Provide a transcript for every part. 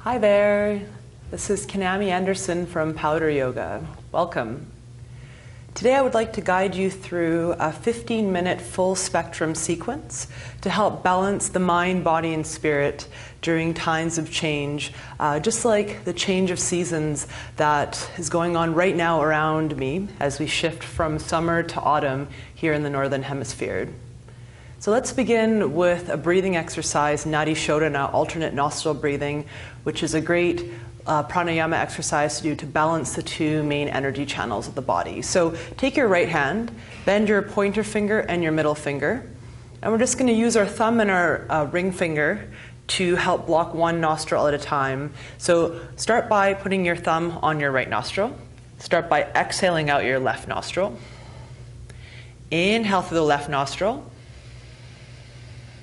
Hi there, this is Kanami Anderson from Powder Yoga. Welcome. Today I would like to guide you through a 15-minute full spectrum sequence to help balance the mind, body, and spirit during times of change, just like the change of seasons that is going on right now around me as we shift from summer to autumn here in the Northern Hemisphere. So let's begin with a breathing exercise, Nadi Shodhana, alternate nostril breathing, which is a great pranayama exercise to do to balance the two main energy channels of the body. So take your right hand, bend your pointer finger and your middle finger, and we're just going to use our thumb and our ring finger to help block one nostril at a time. So start by putting your thumb on your right nostril. Start by exhaling out your left nostril. Inhale through the left nostril.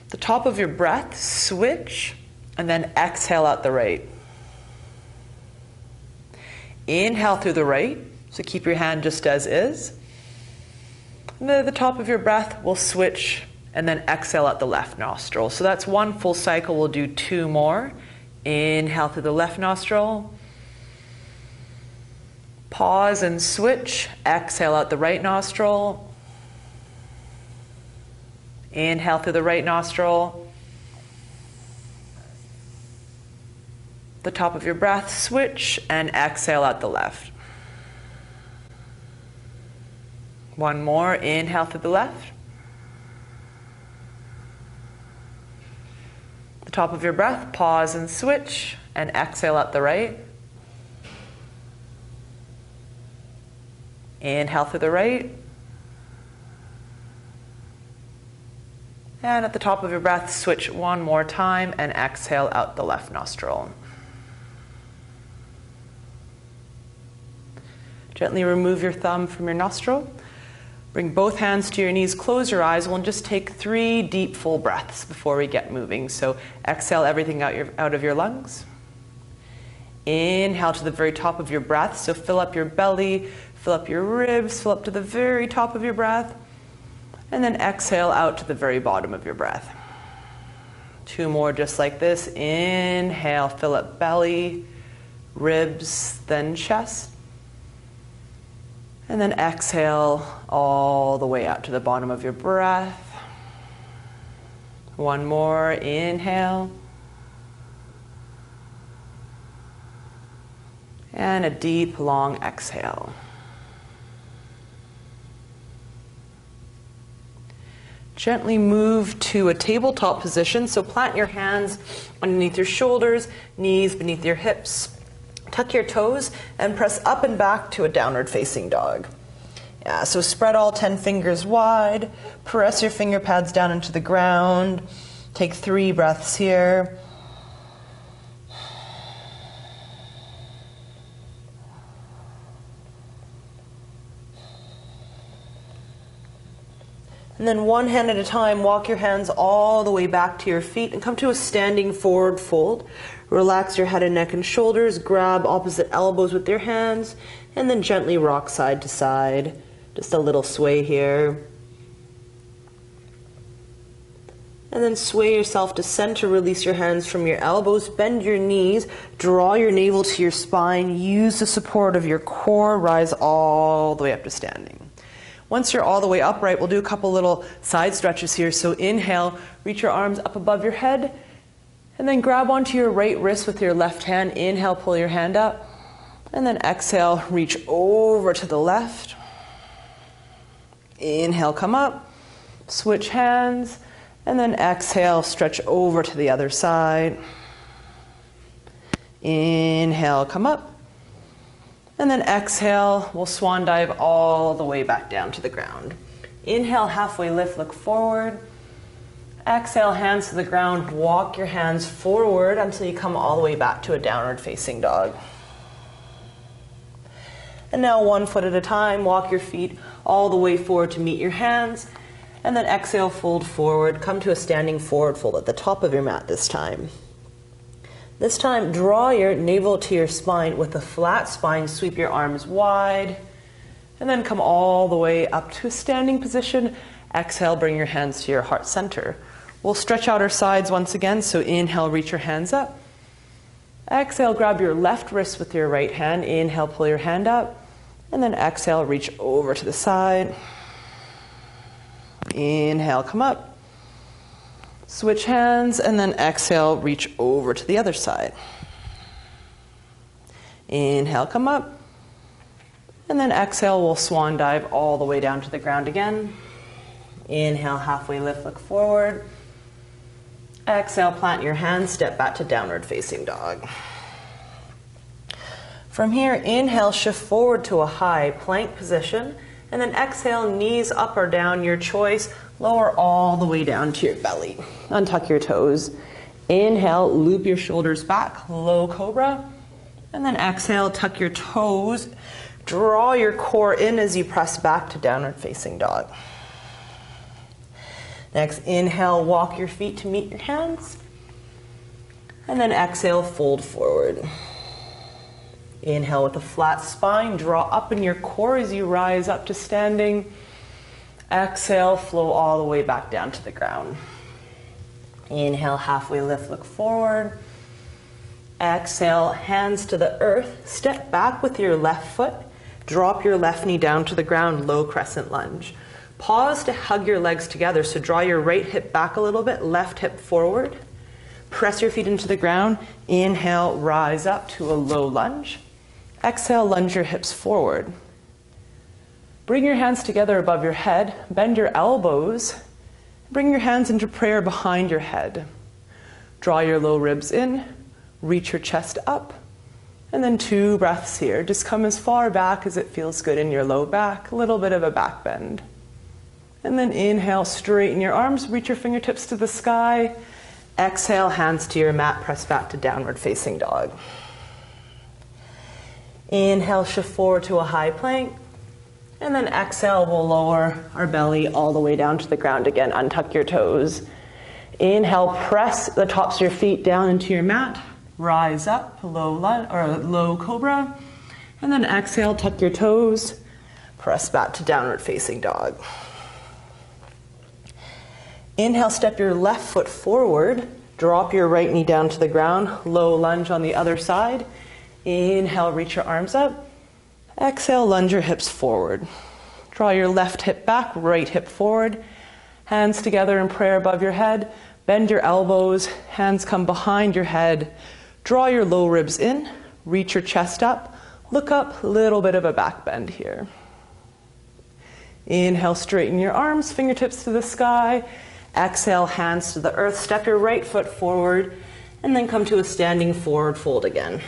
The top of your breath, switch, and then exhale out the right. Inhale through the right, so keep your hand just as is. And then at the top of your breath, we'll switch and then exhale out the left nostril. So that's one full cycle. We'll do two more. Inhale through the left nostril. Pause and switch. Exhale out the right nostril. Inhale through the right nostril. The top of your breath, switch, and exhale out the left. One more, inhale through the left. The top of your breath, pause and switch, and exhale out the right. Inhale through the right. And at the top of your breath, switch one more time and exhale out the left nostril. Gently remove your thumb from your nostril. Bring both hands to your knees, close your eyes. We'll just take 3 deep full breaths before we get moving. So exhale everything out of your lungs. Inhale to the very top of your breath. So fill up your belly, fill up your ribs, fill up to the very top of your breath. And then exhale out to the very bottom of your breath. 2 more just like this. Inhale, fill up belly, ribs, then chest. And then exhale all the way out to the bottom of your breath. 1 more, inhale. And a deep, long exhale. Gently move to a tabletop position. So plant your hands underneath your shoulders, knees beneath your hips. Tuck your toes and press up and back to a downward facing dog. Yeah, so spread all 10 fingers wide. Press your finger pads down into the ground. Take 3 breaths here. And then one hand at a time, walk your hands all the way back to your feet and come to a standing forward fold. Relax your head and neck and shoulders, grab opposite elbows with your hands, and then gently rock side to side. Just a little sway here. And then sway yourself to center, release your hands from your elbows, bend your knees, draw your navel to your spine, use the support of your core, rise all the way up to standing. Once you're all the way upright, we'll do a couple little side stretches here. So inhale, reach your arms up above your head, and then grab onto your right wrist with your left hand. Inhale, pull your hand up, and then exhale, reach over to the left. Inhale, come up, switch hands, and then exhale, stretch over to the other side. Inhale, come up. And then exhale, we'll swan dive all the way back down to the ground. Inhale, halfway lift, look forward. Exhale, hands to the ground, walk your hands forward until you come all the way back to a downward facing dog. And now 1 foot at a time, walk your feet all the way forward to meet your hands. And then exhale, fold forward, come to a standing forward fold at the top of your mat this time. This time, draw your navel to your spine with a flat spine. Sweep your arms wide. And then come all the way up to a standing position. Exhale, bring your hands to your heart center. We'll stretch out our sides once again. So inhale, reach your hands up. Exhale, grab your left wrist with your right hand. Inhale, pull your hand up. And then exhale, reach over to the side. Inhale, come up. Switch hands, and then exhale, reach over to the other side. Inhale, come up. And then exhale, we'll swan dive all the way down to the ground again. Inhale, halfway lift, look forward. Exhale, plant your hands, step back to downward facing dog. From here, inhale, shift forward to a high plank position. And then exhale, knees up or down, your choice. Lower all the way down to your belly. Untuck your toes. Inhale, loop your shoulders back, low cobra. And then exhale, tuck your toes. Draw your core in as you press back to downward facing dog. Next, inhale, walk your feet to meet your hands. And then exhale, fold forward. Inhale with a flat spine, draw up in your core as you rise up to standing. Exhale, flow all the way back down to the ground. Inhale, halfway lift, look forward. Exhale, hands to the earth. Step back with your left foot. Drop your left knee down to the ground, low crescent lunge. Pause to hug your legs together, so draw your right hip back a little bit, left hip forward. Press your feet into the ground. Inhale, rise up to a low lunge. Exhale, lunge your hips forward. Bring your hands together above your head, bend your elbows. Bring your hands into prayer behind your head. Draw your low ribs in, reach your chest up. And then 2 breaths here. Just come as far back as it feels good in your low back, a little bit of a back bend. And then inhale, straighten your arms, reach your fingertips to the sky. Exhale, hands to your mat, press back to downward facing dog. Inhale, shift forward to a high plank. And then exhale, we'll lower our belly all the way down to the ground again. Untuck your toes. Inhale, press the tops of your feet down into your mat. Rise up, low cobra. And then exhale, tuck your toes. Press back to downward facing dog. Inhale, step your left foot forward. Drop your right knee down to the ground. Low lunge on the other side. Inhale, reach your arms up. Exhale, lunge your hips forward. Draw your left hip back, right hip forward. Hands together in prayer above your head. Bend your elbows, hands come behind your head. Draw your low ribs in, reach your chest up. Look up, little bit of a back bend here. Inhale, straighten your arms, fingertips to the sky. Exhale, hands to the earth. Step your right foot forward and then come to a standing forward fold again.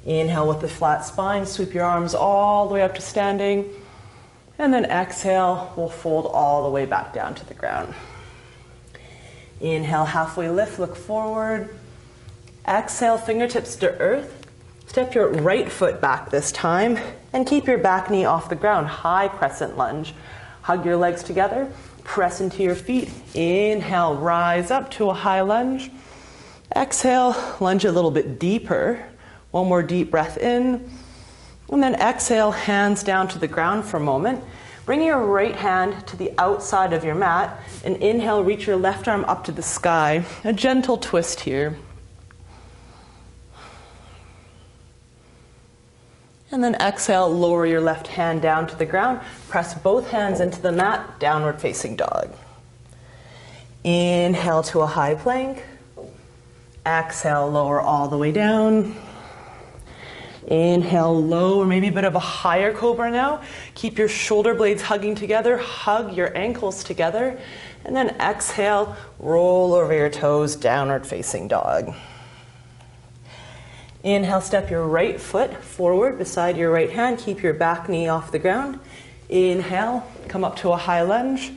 Inhale with the flat spine, sweep your arms all the way up to standing. And then exhale, we'll fold all the way back down to the ground. Inhale, halfway lift, look forward. Exhale, fingertips to earth. Step your right foot back this time and keep your back knee off the ground. High crescent lunge. Hug your legs together. Press into your feet. Inhale, rise up to a high lunge. Exhale, lunge a little bit deeper. One more deep breath in. And then exhale, hands down to the ground for a moment. Bring your right hand to the outside of your mat. And inhale, reach your left arm up to the sky. A gentle twist here. And then exhale, lower your left hand down to the ground. Press both hands into the mat, downward facing dog. Inhale to a high plank. Exhale, lower all the way down. Inhale, low, or maybe a bit of a higher cobra now. Keep your shoulder blades hugging together. Hug your ankles together. And then exhale, roll over your toes, downward facing dog. Inhale, step your right foot forward beside your right hand. Keep your back knee off the ground. Inhale, come up to a high lunge.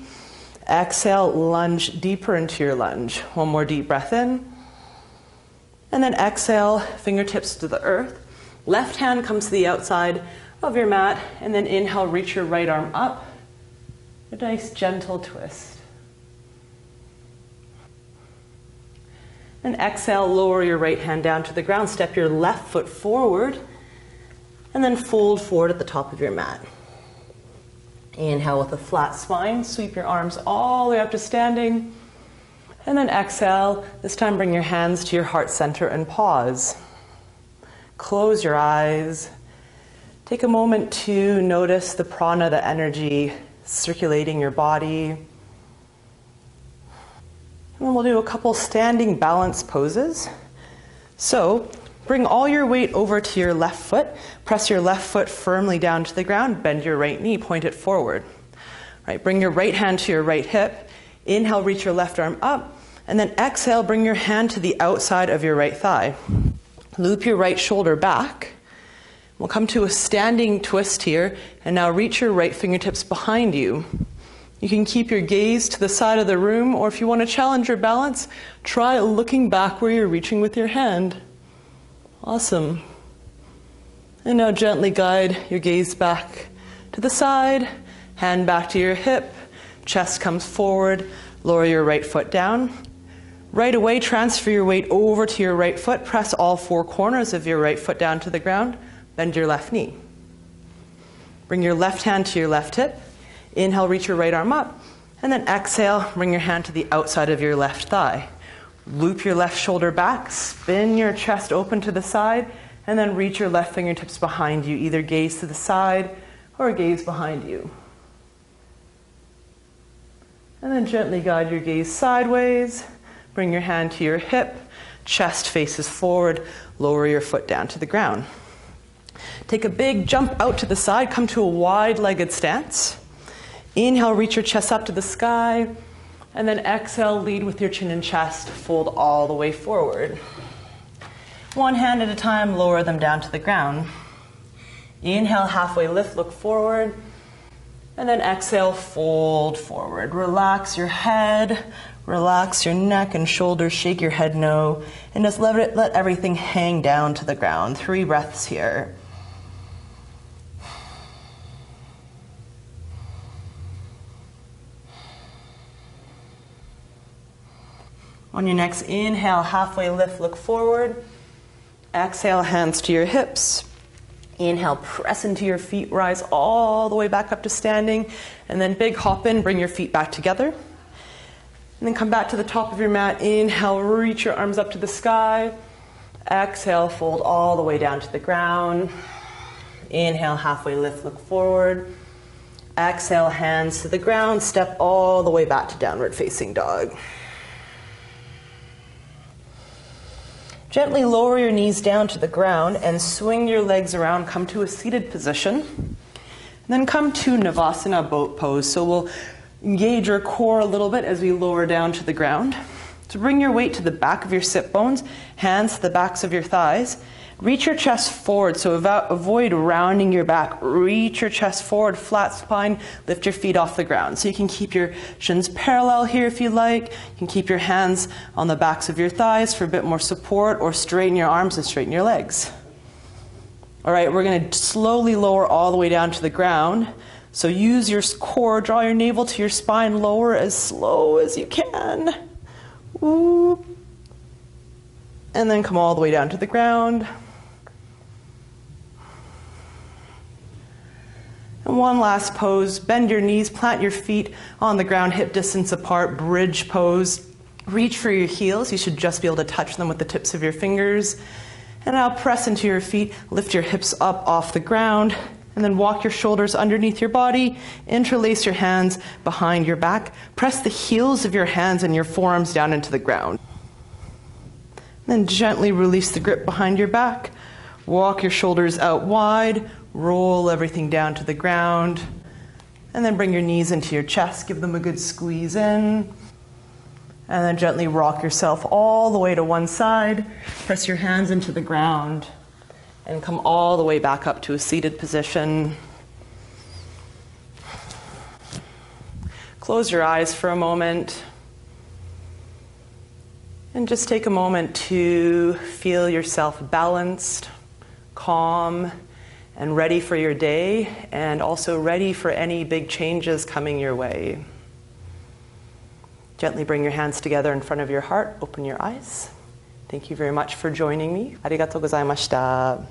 Exhale, lunge deeper into your lunge. One more deep breath in. And then exhale, fingertips to the earth. Left hand comes to the outside of your mat. And then inhale, reach your right arm up. A nice gentle twist. And exhale, lower your right hand down to the ground. Step your left foot forward. And then fold forward at the top of your mat. Inhale with a flat spine. Sweep your arms all the way up to standing. And then exhale. This time bring your hands to your heart center and pause. Close your eyes. Take a moment to notice the prana, the energy circulating your body. And then we'll do a couple standing balance poses. So bring all your weight over to your left foot. Press your left foot firmly down to the ground. Bend your right knee, point it forward. Right, bring your right hand to your right hip. Inhale, reach your left arm up. And then exhale, bring your hand to the outside of your right thigh. Loop your right shoulder back. We'll come to a standing twist here, and now reach your right fingertips behind you. You can keep your gaze to the side of the room, or if you want to challenge your balance, try looking back where you're reaching with your hand. Awesome. And now gently guide your gaze back to the side, hand back to your hip, chest comes forward, lower your right foot down. Right away, transfer your weight over to your right foot, press all four corners of your right foot down to the ground. Bend your left knee. Bring your left hand to your left hip. Inhale, reach your right arm up. And then exhale, bring your hand to the outside of your left thigh. Loop your left shoulder back, spin your chest open to the side, and then reach your left fingertips behind you. Either gaze to the side or gaze behind you. And then gently guide your gaze sideways. Bring your hand to your hip. Chest faces forward. Lower your foot down to the ground. Take a big jump out to the side, come to a wide-legged stance. Inhale, reach your chest up to the sky, and then exhale, lead with your chin and chest, fold all the way forward. One hand at a time, lower them down to the ground. Inhale, halfway lift, look forward, and then exhale, fold forward. Relax your head, relax your neck and shoulders, shake your head no, and just let everything hang down to the ground. 3 breaths here. On your next inhale, halfway lift, look forward. Exhale, hands to your hips. Inhale, press into your feet, rise all the way back up to standing. And then big hop in, bring your feet back together. And then come back to the top of your mat. Inhale, reach your arms up to the sky. Exhale, fold all the way down to the ground. Inhale, halfway lift, look forward. Exhale, hands to the ground. Step all the way back to downward facing dog. Gently lower your knees down to the ground and swing your legs around. Come to a seated position. And then come to Navasana boat pose. So we'll engage our core a little bit as we lower down to the ground. So bring your weight to the back of your sit bones, hands to the backs of your thighs. Reach your chest forward, so avoid rounding your back. Reach your chest forward, flat spine, lift your feet off the ground. So you can keep your shins parallel here if you like. You can keep your hands on the backs of your thighs for a bit more support, or straighten your arms and straighten your legs. All right, we're going to slowly lower all the way down to the ground. So use your core, draw your navel to your spine, lower as slow as you can. Ooh. And then come all the way down to the ground. And one last pose, bend your knees, plant your feet on the ground, hip distance apart, bridge pose. Reach for your heels, you should just be able to touch them with the tips of your fingers. And now press into your feet, lift your hips up off the ground, and then walk your shoulders underneath your body, interlace your hands behind your back, press the heels of your hands and your forearms down into the ground. Then gently release the grip behind your back, walk your shoulders out wide, roll everything down to the ground, and then bring your knees into your chest, give them a good squeeze in, and then gently rock yourself all the way to one side, press your hands into the ground, and come all the way back up to a seated position. Close your eyes for a moment, and just take a moment to feel yourself balanced, calm, and ready for your day, and also ready for any big changes coming your way. Gently bring your hands together in front of your heart, open your eyes. Thank you very much for joining me. Arigatou gozaimashita.